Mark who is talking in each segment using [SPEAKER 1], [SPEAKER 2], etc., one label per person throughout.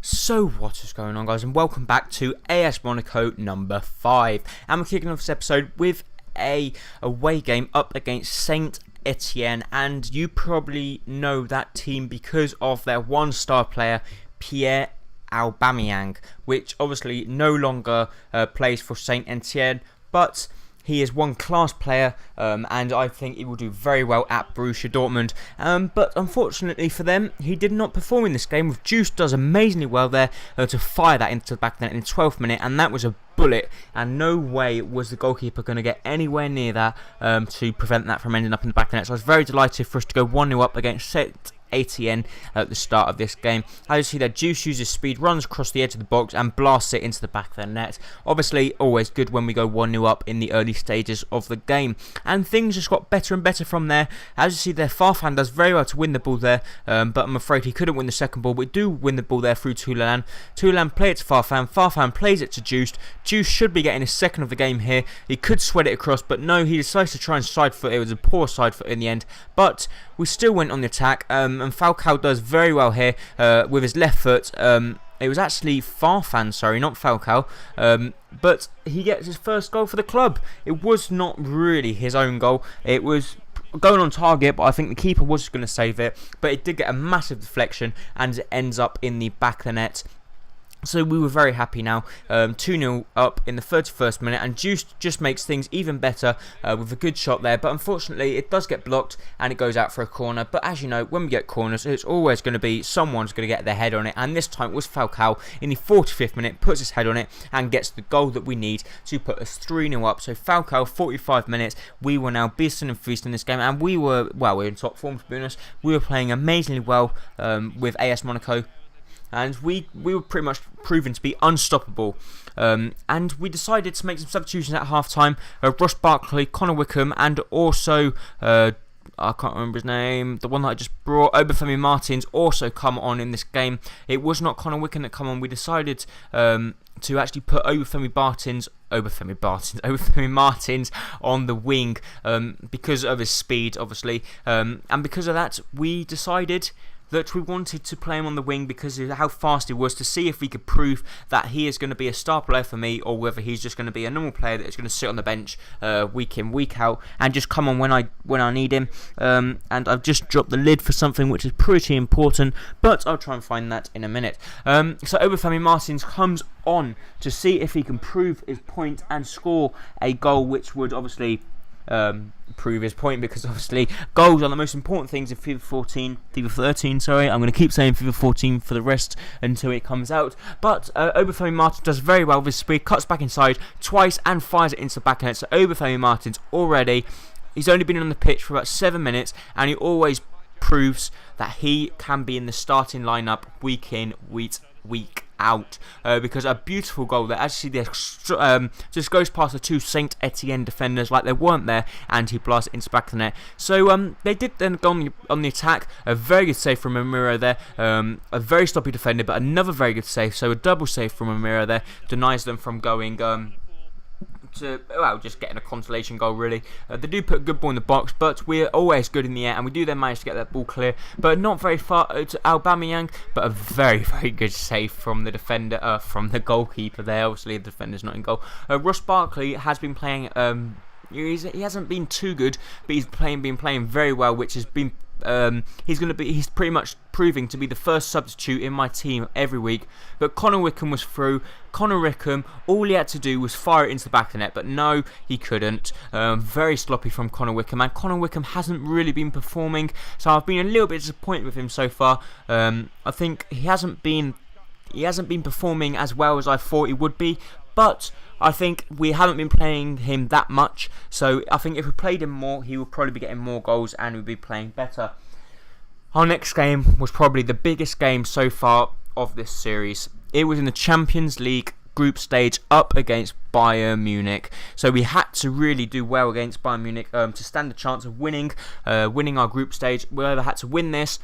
[SPEAKER 1] So what is going on, guys, and welcome back to AS Monaco number 5, and we're kicking off this episode with a away game up against Saint Etienne, and you probably know that team because of their one-star player Pierre Aubameyang, which obviously no longer plays for Saint Etienne, but he is one class player, and I think he will do very well at Borussia Dortmund. But unfortunately for them, he did not perform in this game. With Juice does amazingly well there to fire that into the back of the net in the 12th minute, and that was a bullet, and no way was the goalkeeper going to get anywhere near that to prevent that from ending up in the back of the net. So I was very delighted for us to go 1-0 up against Saint Etienne at the start of this game. As you see there, Juice uses speed, runs across the edge of the box and blasts it into the back of the net. Obviously always good when we go 1-0 up in the early stages of the game, and things just got better and better from there. As you see there, Farfan does very well to win the ball there, but I'm afraid he couldn't win the second ball. We do win the ball there through Toulan. Toulan plays it to Farfan. Farfan plays it to Juice. Juice should be getting his second of the game here. He could sweat it across, but no, he decides to try and side foot. It was a poor side foot in the end, but we still went on the attack, and Falcao does very well here with his left foot. It was actually Farfan, sorry, not Falcao, but he gets his first goal for the club. It was not really his own goal. It was going on target, but I think the keeper was just going to save it, but it did get a massive deflection and it ends up in the back of the net. So we were very happy now, 2-0 up in the 31st minute, and Juice just makes things even better with a good shot there, but unfortunately it does get blocked and it goes out for a corner. But as you know, when we get corners, it's always going to be someone's going to get their head on it, and this time it was Falcao in the 45th minute, puts his head on it and gets the goal that we need to put us 3-0 up. So Falcao, 45 minutes, we were now beasting and feasting this game, and we were in top form, to be honest. We were playing amazingly well with AS Monaco, and we were pretty much proven to be unstoppable. And we decided to make some substitutions at half-time. Ross Barkley, Connor Wickham, and also I can't remember his name, the one that I just brought, Obafemi Martins, also come on in this game. It was not Connor Wickham that come on. We decided to actually put Obafemi Martins on the wing because of his speed, obviously, and because of that we decided that we wanted to play him on the wing because of how fast he was, to see if we could prove that he is going to be a star player for me, or whether he's just going to be a normal player that is going to sit on the bench week in, week out, and just come on when I need him. And I've just dropped the lid for something which is pretty important, but I'll try and find that in a minute. So Obafemi Martins comes on to see if he can prove his point and score a goal, which would obviously prove his point, because obviously goals are the most important things in FIFA 13, sorry, I'm going to keep saying FIFA 14 for the rest until it comes out. But Obafemi Martins does very well with his speed, cuts back inside twice and fires it into the back of net. So Obafemi Martins already, he's only been on the pitch for about 7 minutes, and he always proves that he can be in the starting lineup week in, week out, because a beautiful goal there. As you see there, just goes past the two Saint Etienne defenders like they weren't there, and he blasts it into the back of the net. So they did then go on the attack. A very good save from Amiro there, a very sloppy defender, but another very good save. So a double save from Amiro there denies them from going just getting a consolation goal, really. They do put a good ball in the box, but we're always good in the air, and we do then manage to get that ball clear, but not very far to Aubameyang, but a very, very good save from the defender, from the goalkeeper there. Obviously the defender's not in goal. Ross Barkley has been playing, he hasn't been too good, but he's been playing very well, which has been he's pretty much proving to be the first substitute in my team every week. But Connor Wickham was through. Connor Wickham, all he had to do was fire it into the back of the net, but no, he couldn't. Very sloppy from Connor Wickham, and Connor Wickham hasn't really been performing, so I've been a little bit disappointed with him so far. I think he hasn't been performing as well as I thought he would be, but I think we haven't been playing him that much, so I think if we played him more, he would probably be getting more goals and we'd be playing better. Our next game was probably the biggest game so far of this series. It was in the Champions League group stage up against Bayern Munich. So we had to really do well against Bayern Munich to stand a chance of winning our group stage. We either had to win this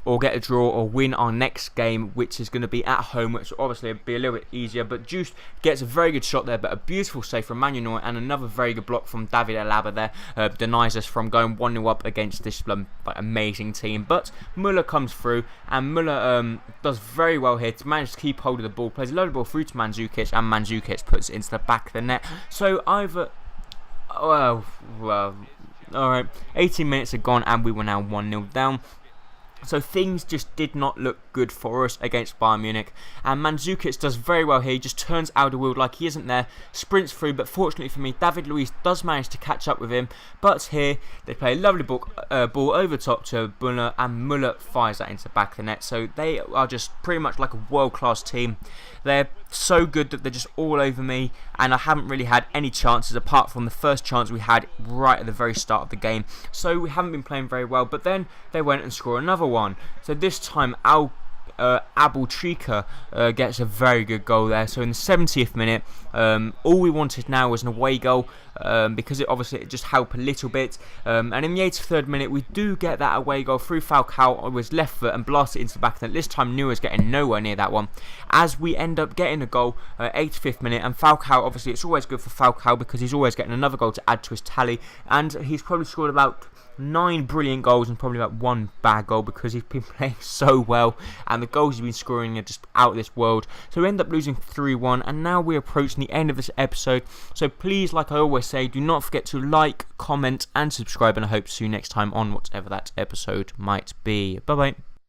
[SPEAKER 1] or get a draw or win our next game, which is going to be at home, which obviously will be a little bit easier. But Juice gets a very good shot there, but a beautiful save from Man United, and another very good block from David Alaba there denies us from going 1-0 up against this amazing team. But Muller comes through, and Muller does very well here to manage to keep hold of the ball, plays a load of ball through to Mandzukic, and Mandzukic puts it into the back of the net. So either... Well, alright, 18 minutes are gone, and we were now 1-0 down. So things just did not look good for us against Bayern Munich, and Mandzukic does very well here. He just turns Alderweireld like he isn't there, sprints through, but fortunately for me, David Luiz does manage to catch up with him. But here they play a lovely ball over top to Muller, and Muller fires that into the back of the net. So they are just pretty much like a world-class team. They're so good that they're just all over me, and I haven't really had any chances apart from the first chance we had right at the very start of the game. So we haven't been playing very well, but then they went and scored another one. So this time Abel Trika gets a very good goal there. So in the 70th minute, all we wanted now was an away goal, because it just helped a little bit. And in the 83rd minute, we do get that away goal through Falcao with his left foot and blast it into the back of the net. This time Neuer's getting nowhere near that one, as we end up getting a goal 85th minute. And Falcao, obviously it's always good for Falcao because he's always getting another goal to add to his tally, and he's probably scored about 9 brilliant goals and probably about 1 bad goal because he's been playing so well, and the goals he's been scoring are just out of this world. So we end up losing 3-1, and now we're approaching the end of this episode. So please, like I always say, do not forget to like, comment and subscribe, and I hope to see you next time on whatever that episode might be. Bye bye.